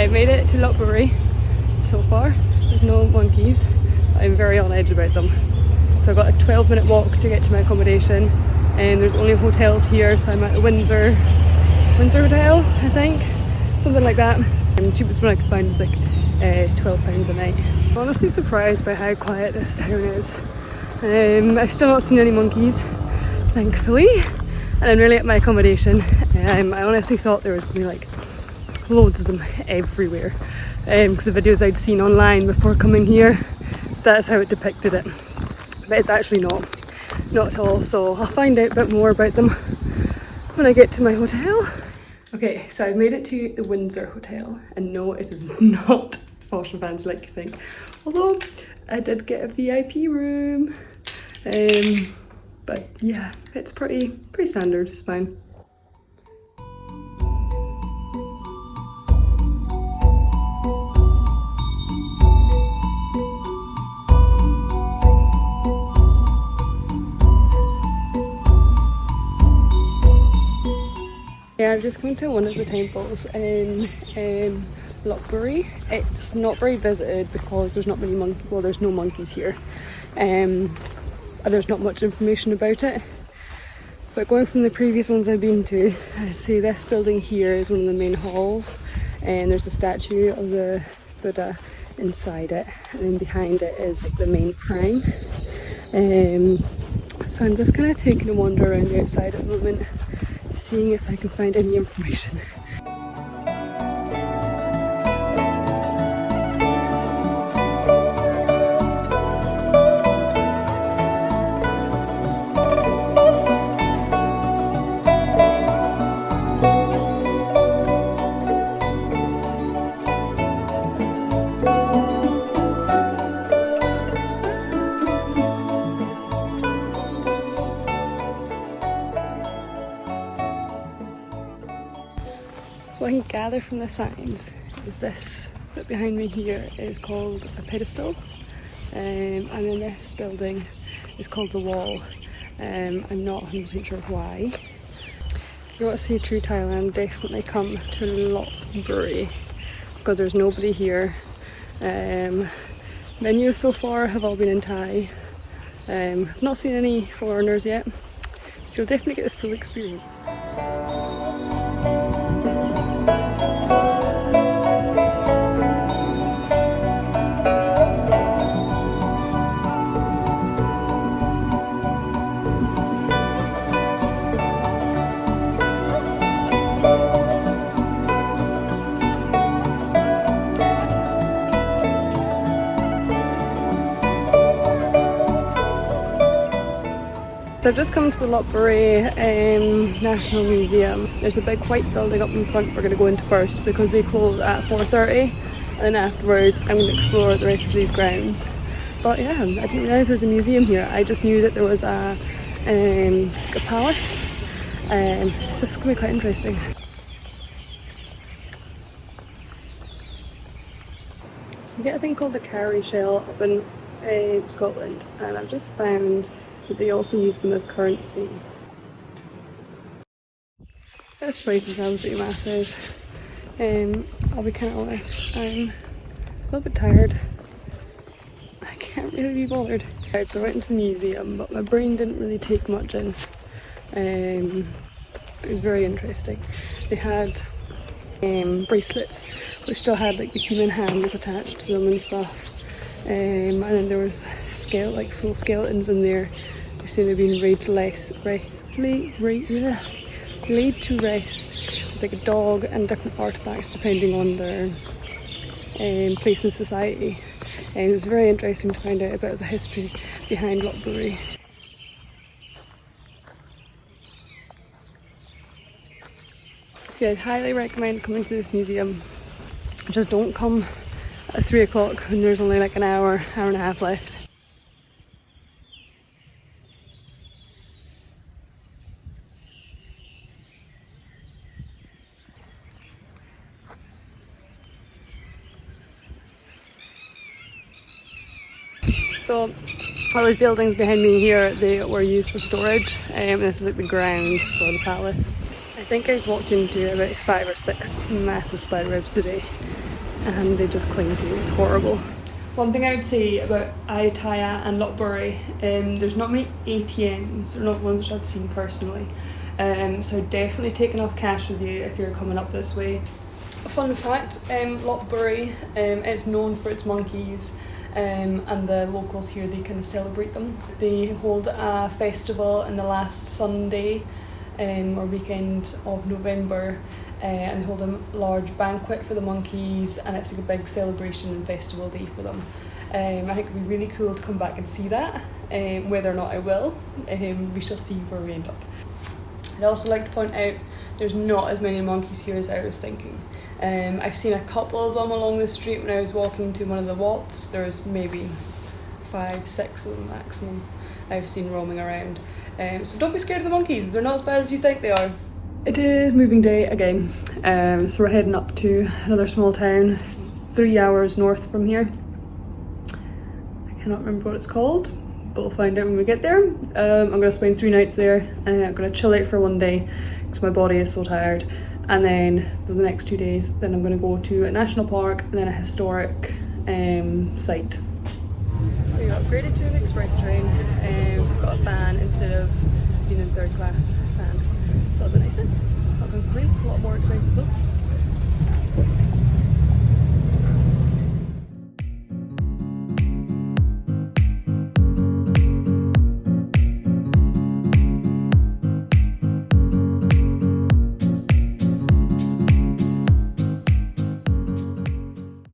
I made it to Lop Buri so far. There's no monkeys. I'm very on edge about them. So I've got a 12-minute walk to get to my accommodation, and there's only hotels here, so I'm at the Windsor Hotel, I think, something like that. And the cheapest one I could find was like £12 a night. I'm honestly surprised by how quiet this town is. I've still not seen any monkeys, thankfully, and I'm nearly at my accommodation. I honestly thought there was going to be like loads of them everywhere, because the videos I'd seen online before coming here, that's how it depicted it. But it's actually not at all, so I'll find out a bit more about them when I get to my hotel. Okay, so I've made it to the Windsor Hotel, and no, it is not posh and fancy like you think, although I did get a VIP room, but yeah, it's pretty standard, it's fine. Yeah, I've just come to one of the temples in Lopburi. It's not very visited because there's not many monkeys. Well, there's no monkeys here, and there's not much information about it. But going from the previous ones I've been to, I'd say this building here is one of the main halls, and there's a statue of the Buddha inside it, and then behind it is like the main shrine. So I'm just kind of taking a wander around the outside at the moment, seeing if I can find any information. So what I can gather from the signs is this bit behind me here is called a pedestal, and then this building is called the wall. I'm not 100% sure why. If you want to see true Thailand, definitely come to Lopburi, because there's nobody here. Menus so far have all been in Thai. I've not seen any foreigners yet, so you'll definitely get the full experience. So I've just come to the Lopburi National Museum. There's a big white building up in front we're going to go into first because they close at 4:30, and then afterwards I'm going to explore the rest of these grounds. But yeah, I didn't realise there was a museum here. I just knew that there was a palace. So this is going to be quite interesting. So we get a thing called the cowrie shell up in Scotland, and I've just found that they also use them as currency. This place is absolutely massive. I'll be kind of honest, I'm a little bit tired. I can't really be bothered. So I went into the museum, but my brain didn't really take much in. It was very interesting. They had bracelets which still had like the human hands attached to them and stuff. And then there was full skeletons in there. They're saying they've been laid to rest with like a dog and different artefacts depending on their place in society. And it was very interesting to find out about the history behind Lopburi. Yeah, I'd highly recommend coming to this museum. Just don't come at 3 o'clock when there's only like an hour and a half left. So all those buildings behind me here, they were used for storage, and this is like the grounds for the palace. I think I've walked into about 5 or 6 massive spider webs today. and they just cling to you. It's horrible. One thing I would say about Ayutthaya and Lopburi, there's not many ATMs, or not ones which I've seen personally. So definitely take enough cash with you if you're coming up this way. A fun fact, Lopburi is known for its monkeys, and the locals here, they kind of celebrate them. They hold a festival on the last Sunday or weekend of November, and they hold a large banquet for the monkeys, and it's like a big celebration and festival day for them. I think it would be really cool to come back and see that. Whether or not I will, we shall see where we end up. I'd also like to point out there's not as many monkeys here as I was thinking. I've seen a couple of them along the street when I was walking to one of the walks. There's maybe 5, 6 of them maximum I've seen roaming around. So don't be scared of the monkeys, they're not as bad as you think they are. It is moving day again, so we're heading up to another small town 3 hours north from here. I cannot remember what it's called, but we'll find out when we get there. I'm going to spend 3 nights there. I'm going to chill out for 1 day because my body is so tired, and then for the next 2 days then I'm going to go to a national park and then a historic site. We got upgraded to an express train, so it's got a fan instead of being in 3rd class fan, so that'll be nicer. Not going to complain. A lot more expensive though.